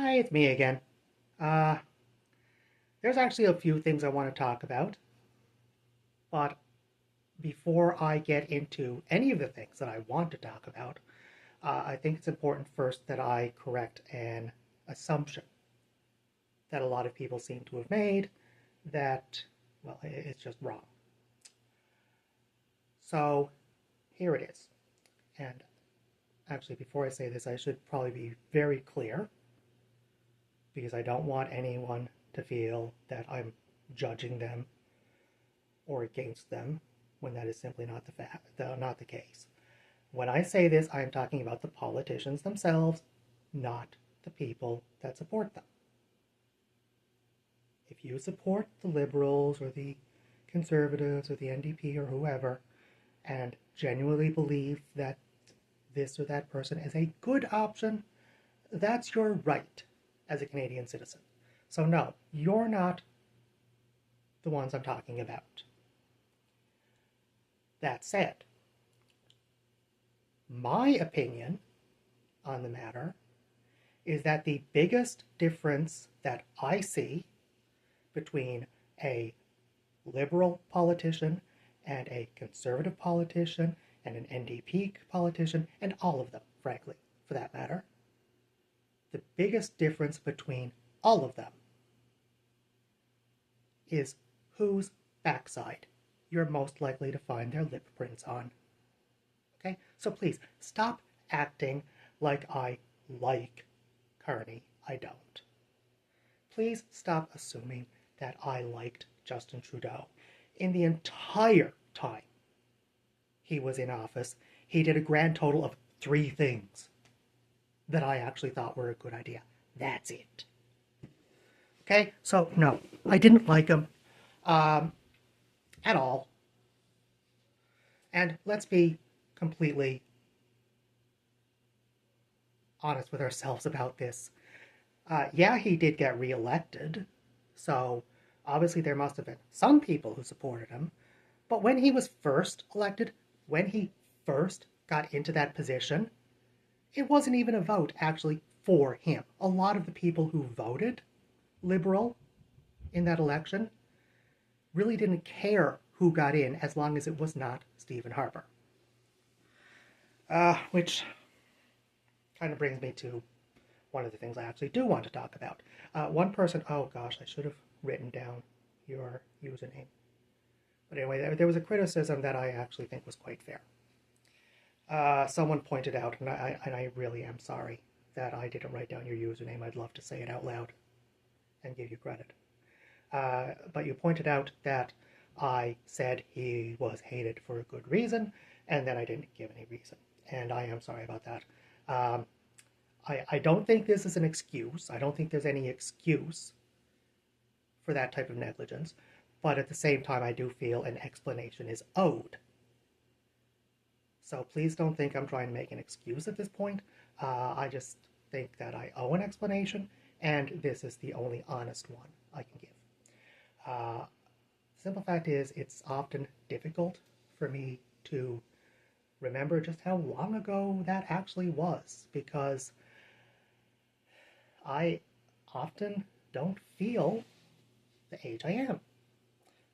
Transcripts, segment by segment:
Hi, it's me again. Uh, there's actually a few things I want to talk about, but before I get into any of the things that I want to talk about, I think it's important first that I correct an assumption that a lot of people seem to have made that, well, it's just wrong. So here it is. And actually, before I say this, I should probably be very clear because I don't want anyone to feel that I'm judging them or against them when that is simply not the case. When I say this, I am talking about the politicians themselves, not the people that support them. If you support the Liberals or the Conservatives or the NDP or whoever and genuinely believe that this or that person is a good option, that's your right as a Canadian citizen. So no, you're not the ones I'm talking about. That said, my opinion on the matter is that the biggest difference that I see between a liberal politician and a conservative politician and an NDP politician, and all of them, frankly, for that matter, the biggest difference between all of them is whose backside you're most likely to find their lip prints on. Okay? So please, stop acting like I like Carney. I don't. Please stop assuming that I liked Justin Trudeau. In the entire time he was in office, he did a grand total of 3 things that I actually thought were a good idea. That's it. Okay? So, no, I didn't like him at all. And let's be completely honest with ourselves about this. Yeah, he did get reelected, so obviously there must have been some people who supported him. But when he was first elected, when he first got into that position, it wasn't even a vote actually for him. A lot of the people who voted Liberal in that election really didn't care who got in as long as it was not Stephen Harper. Which kind of brings me to one of the things I actually do want to talk about. One person, oh gosh, I should have written down your username. But anyway, there was a criticism that I actually think was quite fair. Someone pointed out, and I really am sorry that I didn't write down your username. I'd love to say it out loud and give you credit. But you pointed out that I said he was hated for a good reason, and then I didn't give any reason. And I am sorry about that. I don't think this is an excuse. I don't think there's any excuse for that type of negligence. But at the same time, I do feel an explanation is owed. So please don't think I'm trying to make an excuse at this point. I just think that I owe an explanation, and this is the only honest one I can give. The simple fact is, it's often difficult for me to remember just how long ago that actually was, because I often don't feel the age I am.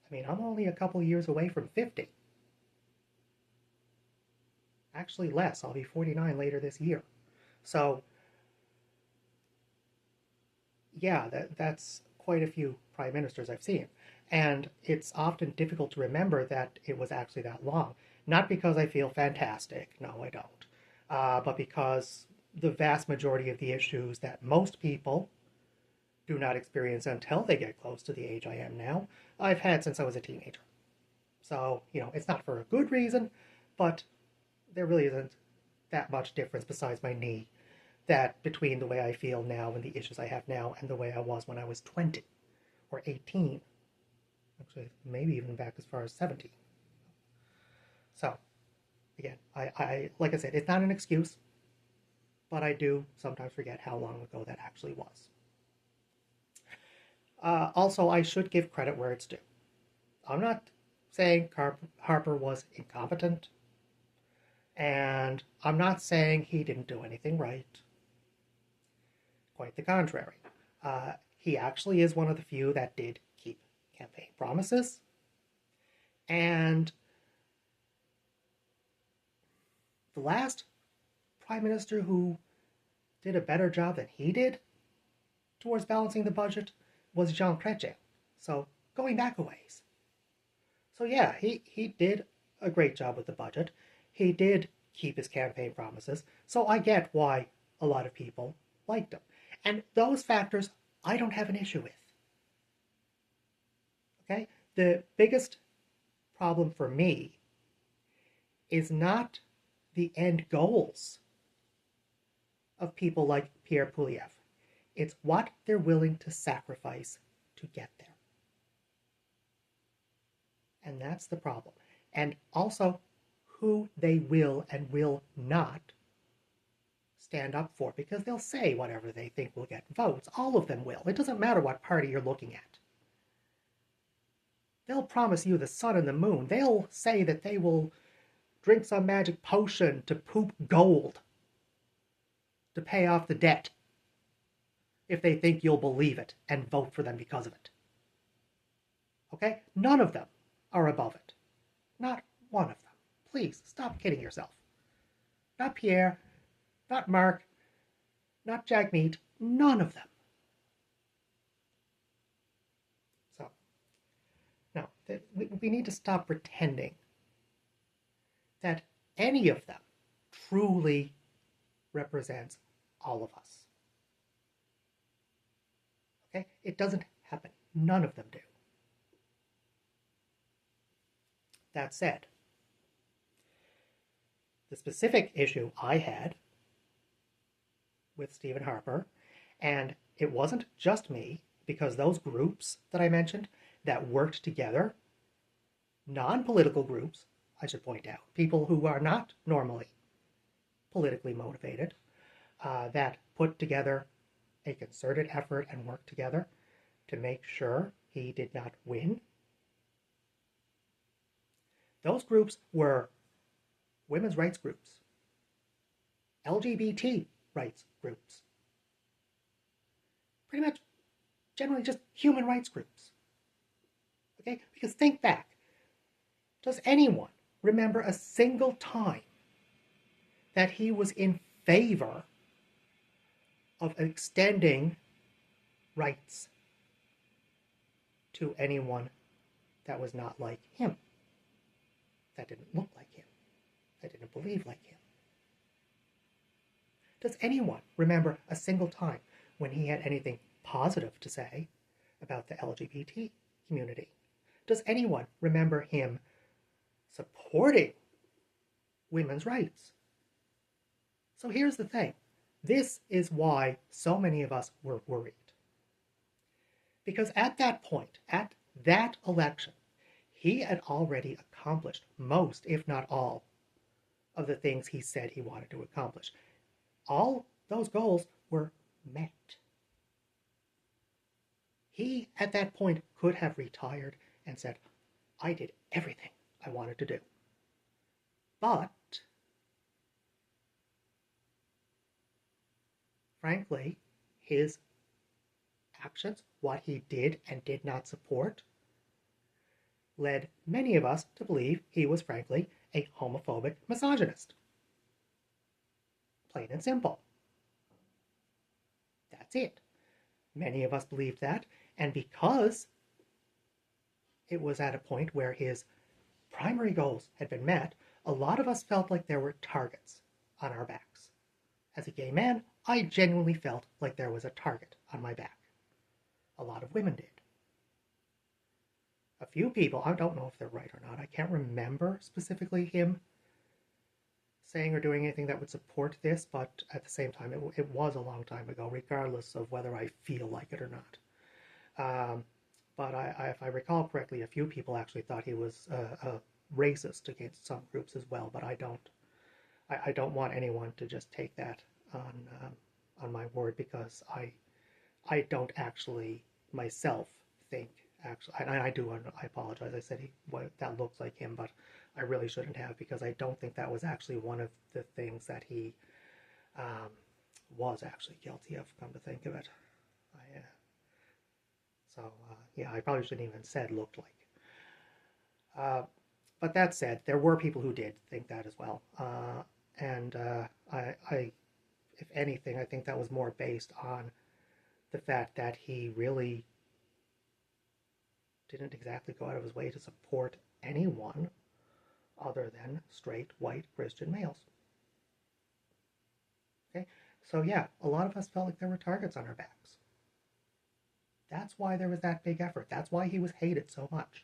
I mean, I'm only a couple years away from 50. Actually less, I'll be 49 later this year. So, yeah, that's quite a few prime ministers I've seen. And it's often difficult to remember that it was actually that long. Not because I feel fantastic, no, I don't, but because the vast majority of the issues that most people do not experience until they get close to the age I am now, I've had since I was a teenager. So, it's not for a good reason, but there really isn't that much difference besides my knee that between the way I feel now and the issues I have now and the way I was when I was 20 or 18. Actually, maybe even back as far as 17. So, again, I like I said, it's not an excuse, but I do sometimes forget how long ago that actually was. Also, I should give credit where it's due. I'm not saying Harper was incompetent, and I'm not saying he didn't do anything right. Quite the contrary. He actually is one of the few that did keep campaign promises. And the last prime minister who did a better job than he did towards balancing the budget was Jean Chrétien. So going back a ways. So yeah, he did a great job with the budget. He did keep his campaign promises. So I get why a lot of people liked him. And those factors I don't have an issue with. Okay? The biggest problem for me is not the end goals of people like Pierre Poilievre. It's what they're willing to sacrifice to get there. And that's the problem. And also who they will and will not stand up for, because they'll say whatever they think will get votes. All of them will. It doesn't matter what party you're looking at. They'll promise you the sun and the moon. They'll say that they will drink some magic potion to poop gold to pay off the debt if they think you'll believe it and vote for them because of it. Okay? None of them are above it. Not one of them. Please, stop kidding yourself. Not Pierre, not Mark, not Jagmeet, none of them. So, now, we need to stop pretending that any of them truly represents all of us. Okay? It doesn't happen. None of them do. That said, the specific issue I had with Stephen Harper, and it wasn't just me, because those groups that I mentioned that worked together, non-political groups, I should point out, people who are not normally politically motivated, that put together a concerted effort and worked together to make sure he did not win. Those groups were women's rights groups, LGBT rights groups, pretty much generally just human rights groups. Okay? Because think back. Does anyone remember a single time that he was in favor of extending rights to anyone that was not like him, that didn't look like him, that didn't believe like him? Does anyone remember a single time when he had anything positive to say about the LGBT community? Does anyone remember him supporting women's rights? So here's the thing. This is why so many of us were worried. Because at that point, at that election, he had already accomplished most, if not all, of the things he said he wanted to accomplish. All those goals were met. He, at that point, could have retired and said, I did everything I wanted to do. But, frankly, his actions, what he did and did not support, led many of us to believe he was, frankly, a homophobic misogynist. Plain and simple. That's it. Many of us believed that, and because it was at a point where his primary goals had been met, a lot of us felt like there were targets on our backs. As a gay man, I genuinely felt like there was a target on my back. A lot of women did. A few people, I don't know if they're right or not, I can't remember specifically him saying or doing anything that would support this, but at the same time, it was a long time ago, regardless of whether I feel like it or not. But if I recall correctly, a few people actually thought he was a racist against some groups as well, but I don't want anyone to just take that on my word, because I don't actually myself think, actually, and I apologize, I said that looks like him, but I really shouldn't have, because I don't think that was actually one of the things that he was actually guilty of, come to think of it. Yeah, I probably shouldn't even said looked like. Uh, but that said, there were people who did think that as well. And if anything, I think that was more based on the fact that he really didn't exactly go out of his way to support anyone other than straight, white, Christian males. Okay? So yeah, a lot of us felt like there were targets on our backs. That's why there was that big effort. That's why he was hated so much.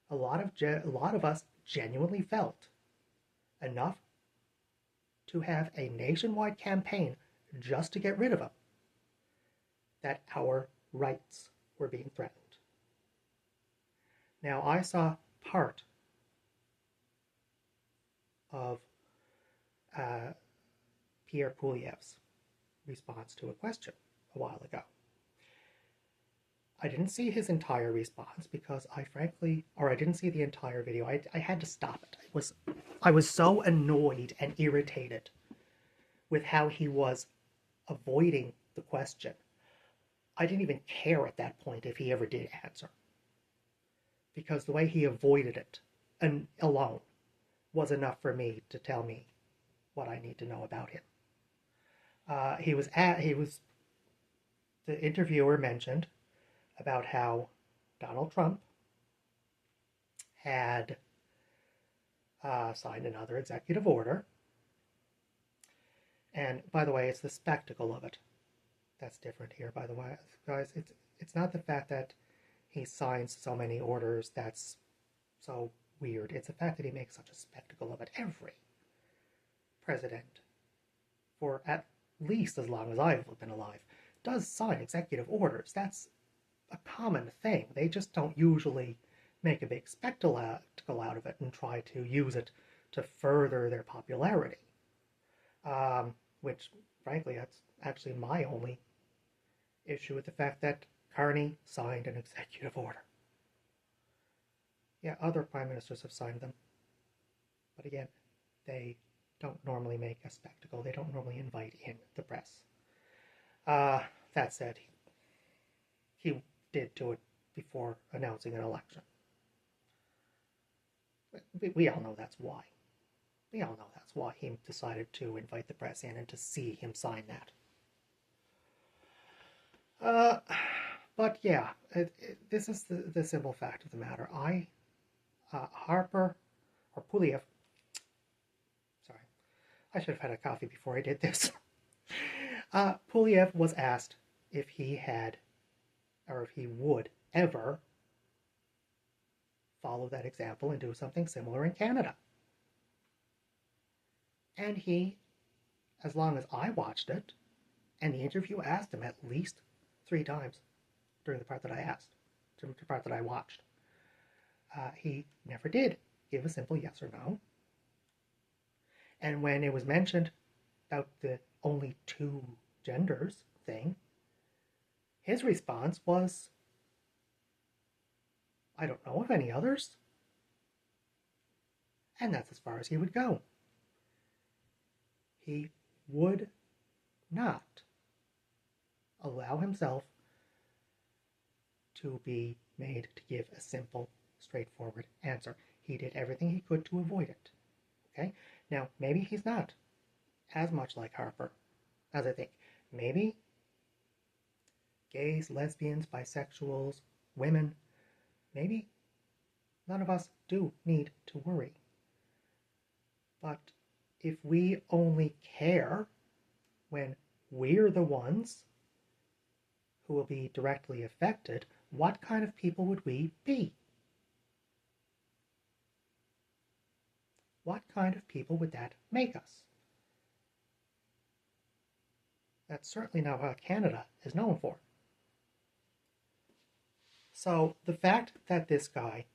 A lot of us genuinely felt enough to have a nationwide campaign just to get rid of him, that our rights were being threatened. Now, I saw part of Pierre Pouliev's response to a question a while ago. I didn't see his entire response because I didn't see the entire video. I had to stop it. I was so annoyed and irritated with how he was avoiding the question. I didn't even care at that point if he ever did answer, because the way he avoided it alone was enough for me to tell me what I need to know about him. The interviewer mentioned about how Donald Trump had signed another executive order. And by the way, it's the spectacle of it that's different here, by the way, guys. It's not the fact that he signs so many orders that's so weird. It's the fact that he makes such a spectacle of it. Every president, for at least as long as I've been alive, does sign executive orders. That's a common thing. They just don't usually make a big spectacle out of it and try to use it to further their popularity. Which, frankly, that's actually my only issue with the fact that Carney signed an executive order. Yeah, other prime ministers have signed them. But again, they don't normally make a spectacle. They don't normally invite in the press. That said, he did do it before announcing an election. We all know that's why. We all know that's why he decided to invite the press in and to see him sign that. But yeah, this is the simple fact of the matter. Harper, or Puliev, sorry, I should have had a coffee before I did this. Puliev was asked if he had, or if he would ever follow that example and do something similar in Canada. And he, as long as I watched it, and the interview asked him at least 3 times during the part that I watched, he never did give a simple yes or no. And when it was mentioned about the only 2 genders thing, his response was, I don't know of any others. And that's as far as he would go. He would not allow himself to be made to give a simple, straightforward answer. He did everything he could to avoid it. Okay? Now, maybe he's not as much like Harper as I think. Maybe gays, lesbians, bisexuals, women, maybe none of us do need to worry. But if we only care when we're the ones who will be directly affected, what kind of people would we be? What kind of people would that make us? That's certainly not what Canada is known for. So the fact that this guy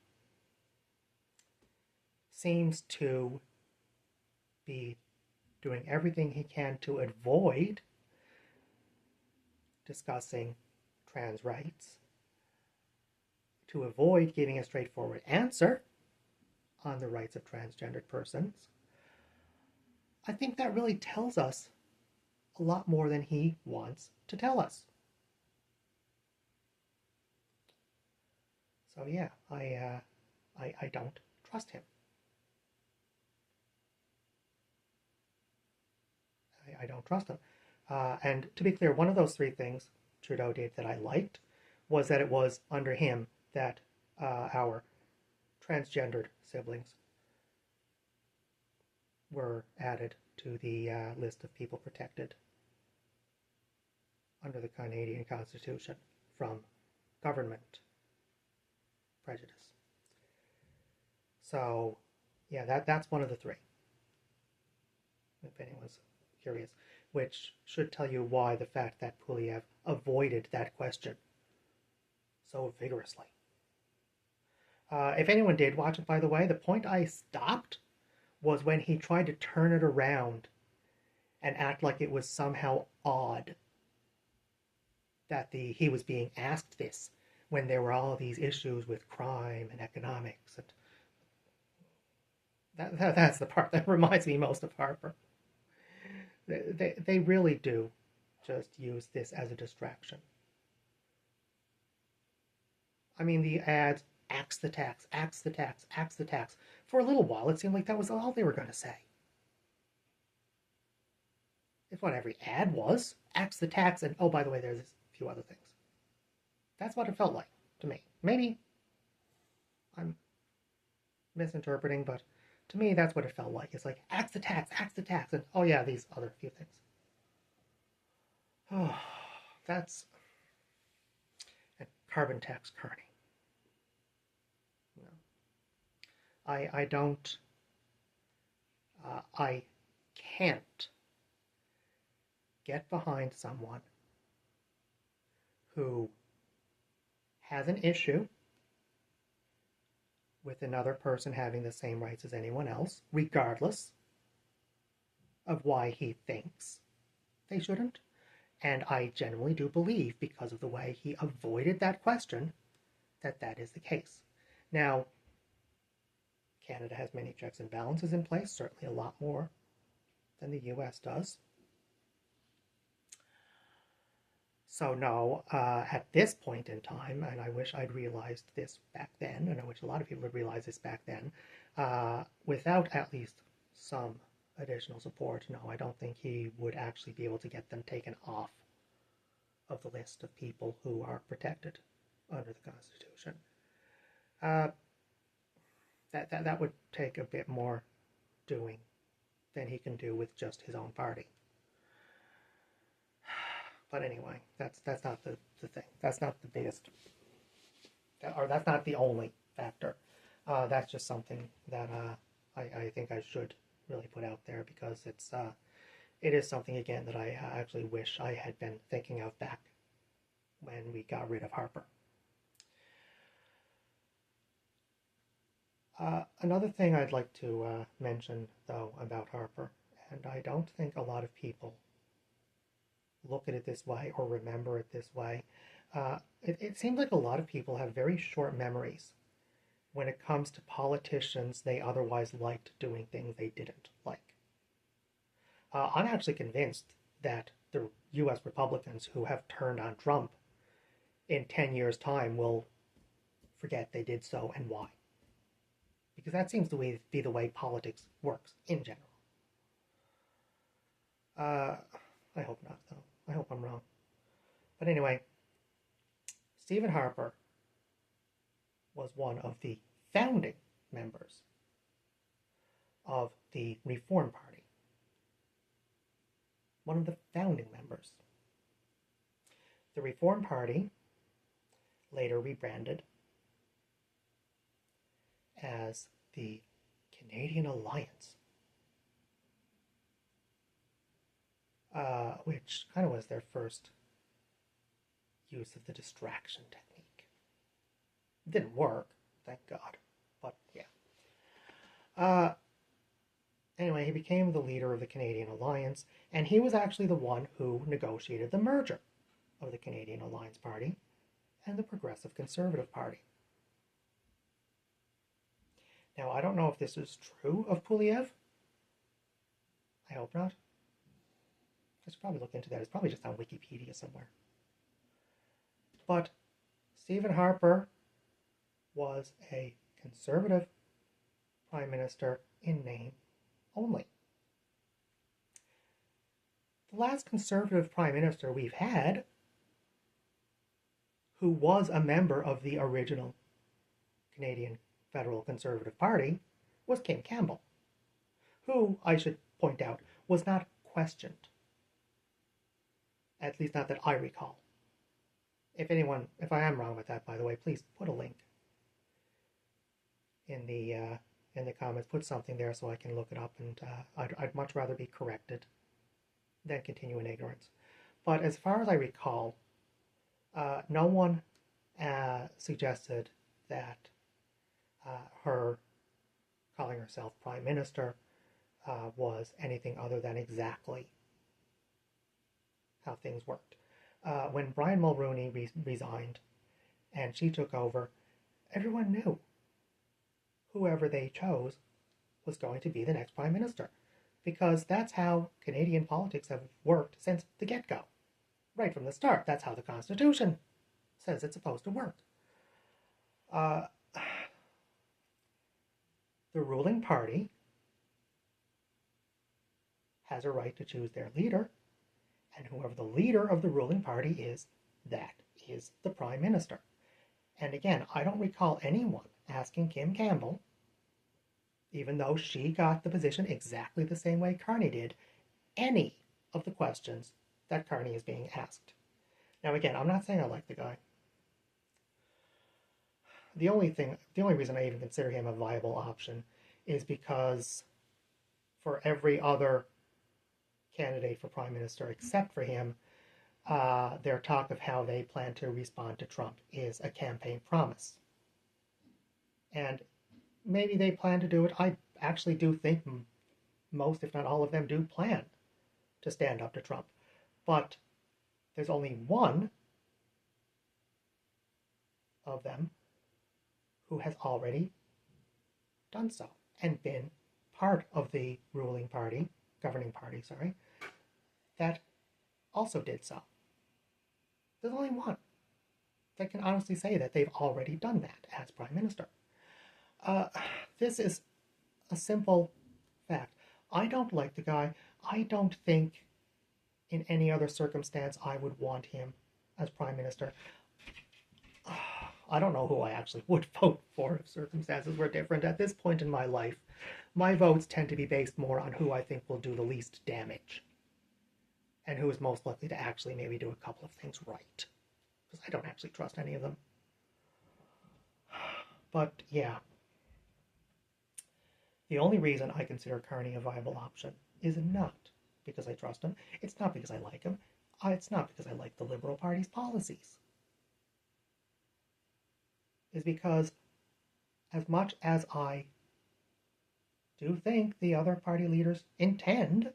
seems to be doing everything he can to avoid discussing trans rights, to avoid giving a straightforward answer on the rights of transgendered persons, I think that really tells us a lot more than he wants to tell us. So yeah, I don't trust him. I don't trust him. And to be clear, one of those three things Trudeau did that I liked was that it was under him that our transgendered siblings were added to the list of people protected under the Canadian Constitution from government prejudice. So, yeah, that's one of the three, if anyone's curious, which should tell you why the fact that Puliev avoided that question so vigorously. If anyone did watch it, by the way, the point I stopped was when he tried to turn it around and act like it was somehow odd that he was being asked this when there were all these issues with crime and economics. And that's the part that reminds me most of Harper. They really do just use this as a distraction. I mean, the ads, axe the tax, axe the tax, axe the tax. For a little while, it seemed like that was all they were going to say. It's what every ad was. Axe the tax, and oh, by the way, there's a few other things. That's what it felt like to me. Maybe I'm misinterpreting, but to me, that's what it felt like. It's like, axe the tax, and oh yeah, these other few things. Oh, that's... and carbon tax, Carney. No. I don't... I can't get behind someone who has an issue with another person having the same rights as anyone else, regardless of why he thinks they shouldn't. And I genuinely do believe, because of the way he avoided that question, that that is the case. Now, Canada has many checks and balances in place, certainly a lot more than the US does. So no, at this point in time, and I wish I'd realized this back then, and I wish a lot of people would realize this back then, without at least some additional support, no, I don't think he would actually be able to get them taken off of the list of people who are protected under the Constitution. That would take a bit more doing than he can do with just his own party. But anyway, that's not the thing. That's not the biggest, or that's not the only factor. That's just something that I think I should really put out there, because it is something, again, that I actually wish I had been thinking of back when we got rid of Harper. Another thing I'd like to mention, though, about Harper, and I don't think a lot of people look at it this way or remember it this way. It seems like a lot of people have very short memories when it comes to politicians they otherwise liked doing things they didn't like. I'm actually convinced that the U.S. Republicans who have turned on Trump in 10 years' time will forget they did so and why. Because that seems to be the way politics works in general. I hope not, though. I hope I'm wrong. But anyway, Stephen Harper was one of the founding members of the Reform Party. One of the founding members. The Reform Party later rebranded as the Canadian Alliance, which kind of was their first use of the distraction technique. It didn't work, thank God, but yeah. Anyway, he became the leader of the Canadian Alliance, and he was actually the one who negotiated the merger of the Canadian Alliance Party and the Progressive Conservative Party. Now, I don't know if this is true of Puliev. I hope not. I should probably look into that. It's probably just on Wikipedia somewhere. But Stephen Harper was a conservative prime minister in name only. The last conservative prime minister we've had who was a member of the original Canadian Federal Conservative Party was Kim Campbell, who, I should point out, was not questioned. At least not that I recall. If I am wrong with that, by the way, please put a link in the comments. Put something there so I can look it up, and I'd much rather be corrected than continue in ignorance. But as far as I recall, no one suggested that her calling herself prime minister was anything other than exactly how things worked. When Brian Mulroney resigned and she took over, everyone knew whoever they chose was going to be the next prime minister, because that's how Canadian politics have worked since the get-go. Right from the start. That's how the Constitution says it's supposed to work. The ruling party has a right to choose their leader, and whoever the leader of the ruling party is, that is the prime minister. And again, I don't recall anyone asking Kim Campbell, even though she got the position exactly the same way Carney did, any of the questions that Carney is being asked. Now again, I'm not saying I like the guy. The only reason I even consider him a viable option is because for every other candidate for prime minister except for him, their talk of how they plan to respond to Trump is a campaign promise. And maybe they plan to do it. I actually do think most, if not all of them, do plan to stand up to Trump. But there's only one of them who has already done so and been part of the governing party, that also did so. There's only one that can honestly say that they've already done that as prime minister. This is a simple fact. I don't like the guy. I don't think in any other circumstance I would want him as prime minister. I don't know who I actually would vote for if circumstances were different. At this point in my life, my votes tend to be based more on who I think will do the least damage and who is most likely to actually maybe do a couple of things right, because I don't actually trust any of them. But yeah, the only reason I consider Carney a viable option is not because I trust him. It's not because I like him. It's not because I like the Liberal Party's policies. Is because as much as I do think the other party leaders intend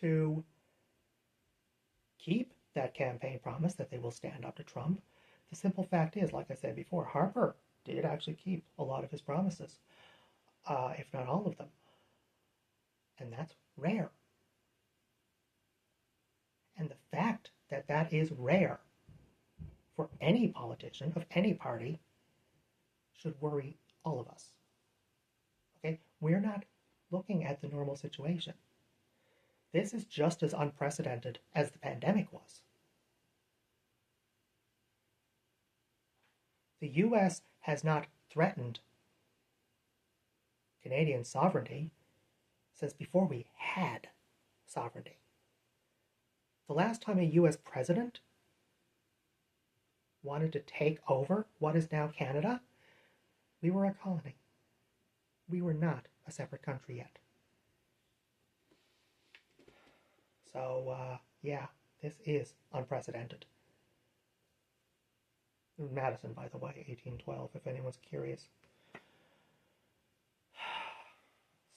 to keep that campaign promise that they will stand up to Trump, the simple fact is, like I said before, Harper did actually keep a lot of his promises, if not all of them. And that's rare. And the fact that that is rare for any politician of any party should worry all of us. Okay? We're not looking at the normal situation. This is just as unprecedented as the pandemic was. The US has not threatened Canadian sovereignty since before we had sovereignty. The last time a US president wanted to take over what is now Canada, we were a colony. We were not a separate country yet. So, yeah, this is unprecedented. Madison, by the way, 1812, if anyone's curious.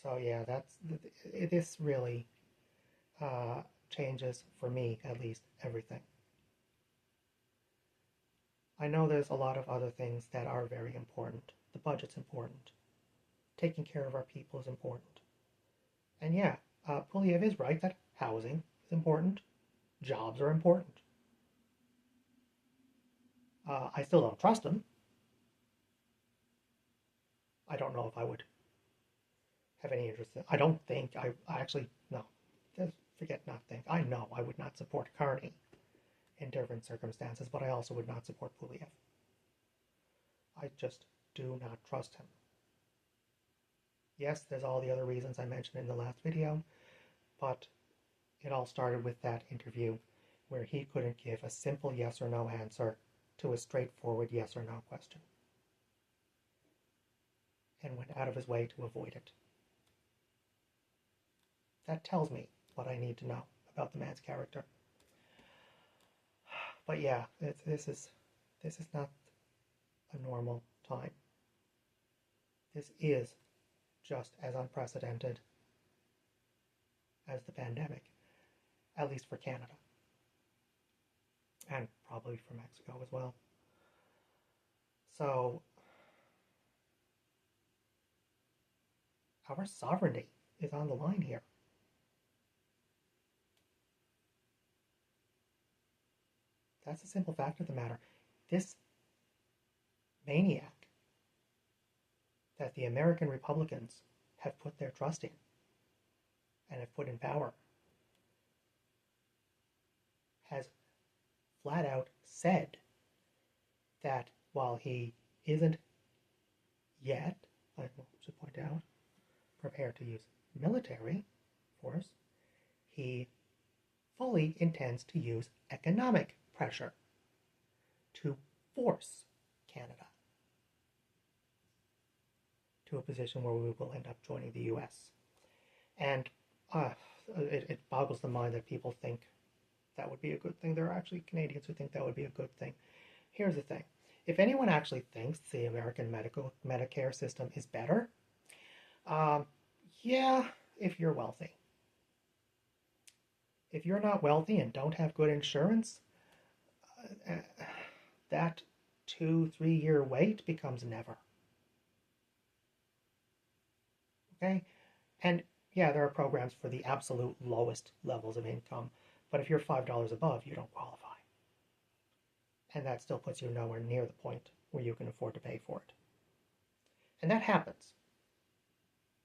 So, yeah, this really changes, for me at least, everything. I know there's a lot of other things that are very important. The budget's important. Taking care of our people is important. And yeah, Puliev is right that housing is important, jobs are important. I still don't trust him. I don't know if I would have any interest in. I don't think I actually no. Just forget not think. I know I would not support Carney in different circumstances, but I also would not support Puliev. I just do not trust him. Yes, there's all the other reasons I mentioned in the last video, but it all started with that interview where he couldn't give a simple yes or no answer to a straightforward yes or no question and went out of his way to avoid it. That tells me what I need to know about the man's character. But yeah, this is not a normal time. This is just as unprecedented as the pandemic, at least for Canada, and probably for Mexico as well. So our sovereignty is on the line here. That's the simple fact of the matter. This maniac that the American Republicans have put their trust in and have put in power has flat out said that while he isn't yet, I should point out, prepared to use military force, he fully intends to use economic pressure to force Canada to a position where we will end up joining the US. And it boggles the mind that people think that would be a good thing. There are actually Canadians who think that would be a good thing. Here's the thing. If anyone actually thinks the American Medicare system is better, yeah, if you're wealthy. If you're not wealthy and don't have good insurance, that 2-3 year wait becomes never. Okay? And yeah, there are programs for the absolute lowest levels of income, but if you're $5 above, you don't qualify. And that still puts you nowhere near the point where you can afford to pay for it. And that happens.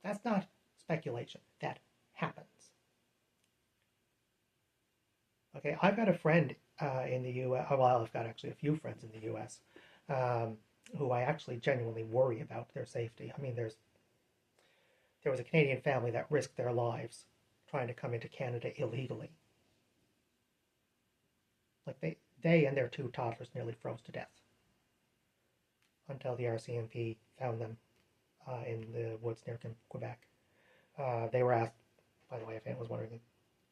That's not speculation. That happens. Okay, I've got a friend in the U.S. Well, I've got actually a few friends in the U.S. Who I actually genuinely worry about their safety. I mean, there was a Canadian family that risked their lives trying to come into Canada illegally. Like they and their 2 toddlers nearly froze to death until the RCMP found them in the woods near Quebec. They were asked, by the way, if anyone was wondering,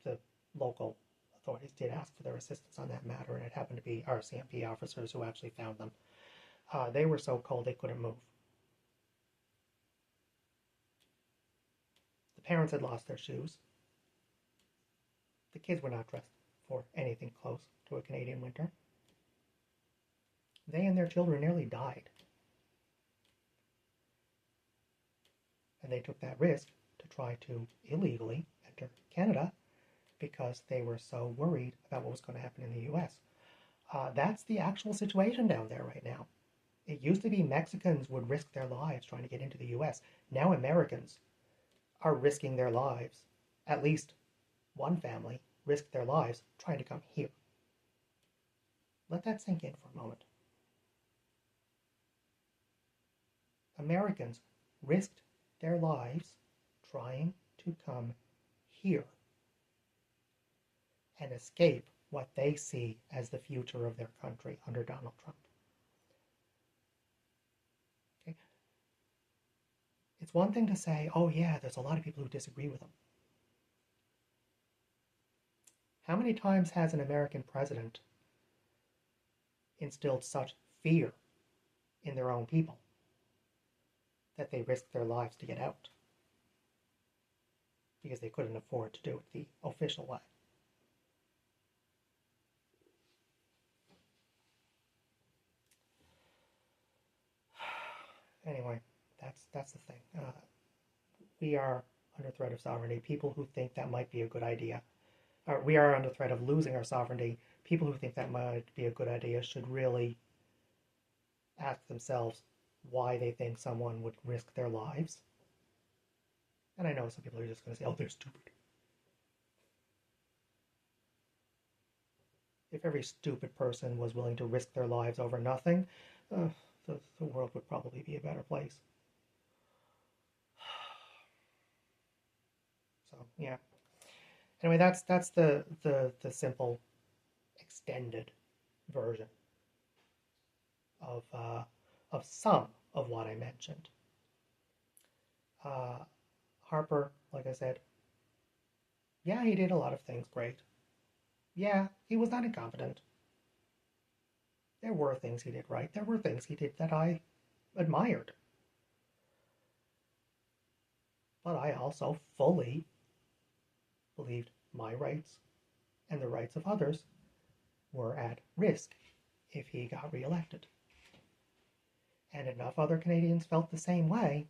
the local authorities did ask for their assistance on that matter, and it happened to be RCMP officers who actually found them. They were so cold they couldn't move. The parents had lost their shoes. The kids were not dressed for anything close to a Canadian winter. They and their children nearly died. And they took that risk to try to illegally enter Canada because they were so worried about what was going to happen in the U.S. That's the actual situation down there right now. It used to be Mexicans would risk their lives trying to get into the U.S. Now Americans are risking their lives. At least one family risked their lives trying to come here. Let that sink in for a moment. Americans risked their lives trying to come here and escape what they see as the future of their country under Donald Trump. Okay? It's one thing to say, oh yeah, there's a lot of people who disagree with him. How many times has an American president instilled such fear in their own people that they risked their lives to get out because they couldn't afford to do it the official way? Anyway, that's the thing. We are under threat of sovereignty. People who think that might be a good idea. Or we are under threat of losing our sovereignty. People who think that might be a good idea should really ask themselves why they think someone would risk their lives. And I know some people are just going to say, oh, they're stupid. If every stupid person was willing to risk their lives over nothing, the world would probably be a better place. So, yeah. Anyway, that's the simple, extended version of some of what I mentioned. Harper, like I said, yeah, he did a lot of things great. Yeah, he was not incompetent. There were things he did right. There were things he did that I admired. But I also fully believed my rights and the rights of others were at risk if he got reelected. And enough other Canadians felt the same way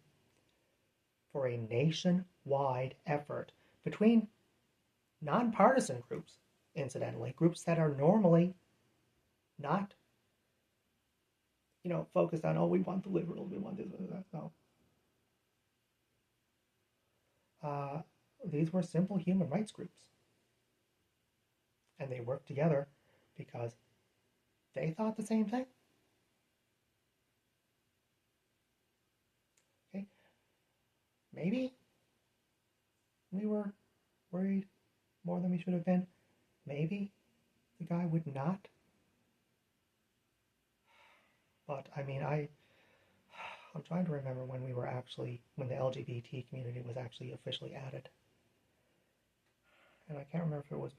for a nationwide effort between nonpartisan groups, incidentally, groups that are normally not, focused on, oh, we want the liberals, we want this, that. No. These were simple human rights groups. And they worked together because they thought the same thing. Okay? Maybe we were worried more than we should have been. Maybe the guy would not. But I mean, I'm trying to remember when the LGBT community was actually officially added. And I can't remember if it was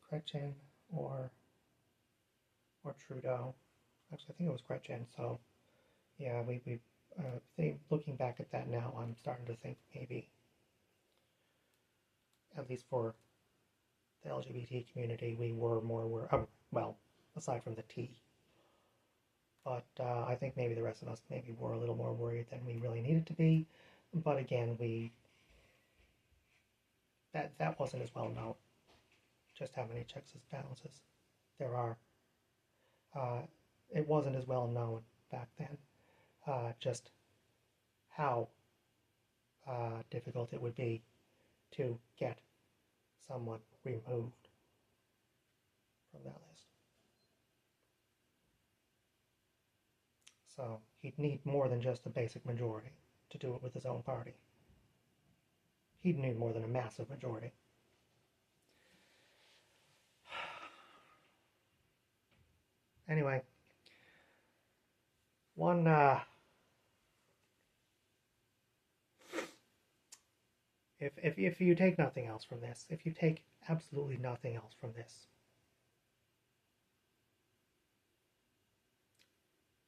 Gretchen or Trudeau. Actually, I think it was Gretchen. So, yeah, looking back at that now, I'm starting to think maybe, at least for the LGBT community, we were more aware. Well, aside from the T. But I think maybe the rest of us maybe were a little more worried than we really needed to be. But again, that wasn't as well known. Just how many checks and balances there are. It wasn't as well known back then. Just how difficult it would be to get someone removed from that list. So he'd need more than just a basic majority to do it with his own party. He'd need more than a massive majority. Anyway, if you take nothing else from this, if you take absolutely nothing else from this,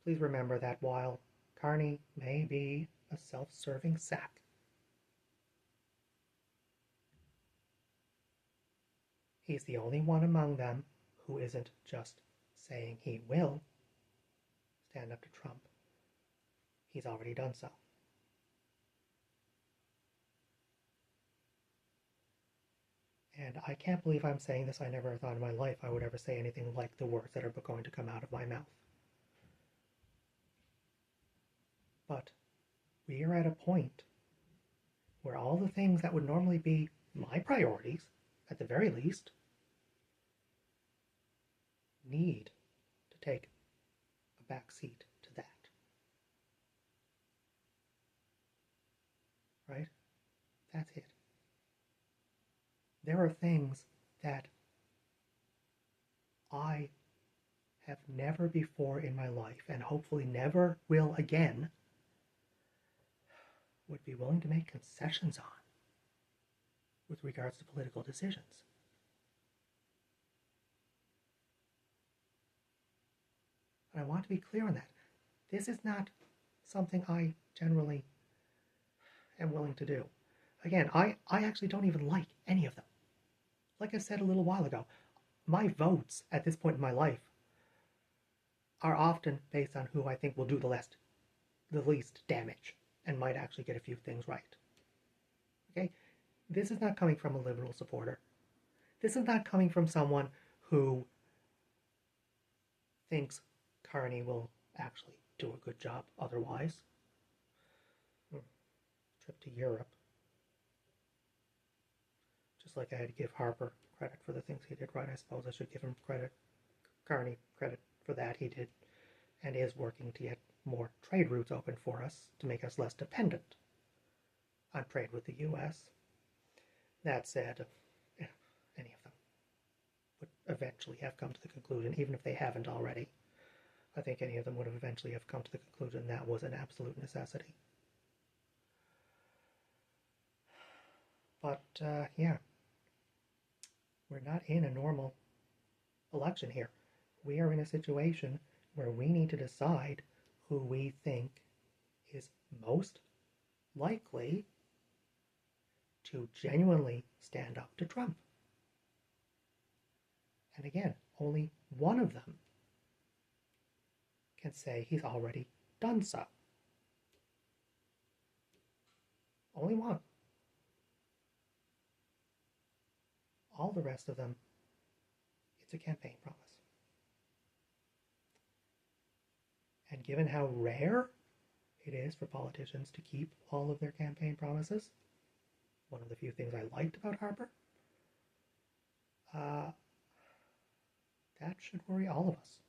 please remember that while Carney may be a self-serving sack, he's the only one among them who isn't just saying he will stand up to Trump. He's already done so. And I can't believe I'm saying this. I never thought in my life I would ever say anything like the words that are going to come out of my mouth. But we are at a point where all the things that would normally be my priorities, at the very least, need to take a back seat to that. Right? That's it. There are things that I have never before in my life, and hopefully never will again, would be willing to make concessions on with regards to political decisions. And I want to be clear on that. This is not something I generally am willing to do. Again, I actually don't even like any of them. Like I said a little while ago, my votes at this point in my life are often based on who I think will do the least damage and might actually get a few things right. Okay? This is not coming from a liberal supporter. This is not coming from someone who thinks Carney will actually do a good job otherwise. Trip to Europe. Just like I had to give Harper credit for the things he did right, I suppose I should give him credit, Carney credit for that. He did and is working to get more trade routes open for us to make us less dependent on trade with the U.S. That said, any of them would eventually have come to the conclusion, even if they haven't already. I think any of them would have eventually have come to the conclusion that was an absolute necessity. But yeah, we're not in a normal election here. We are in a situation where we need to decide who we think is most likely to genuinely stand up to Trump. And again, only one of them can say he's already done so. Only one. All the rest of them, it's a campaign promise. And given how rare it is for politicians to keep all of their campaign promises, one of the few things I liked about Harper, that should worry all of us.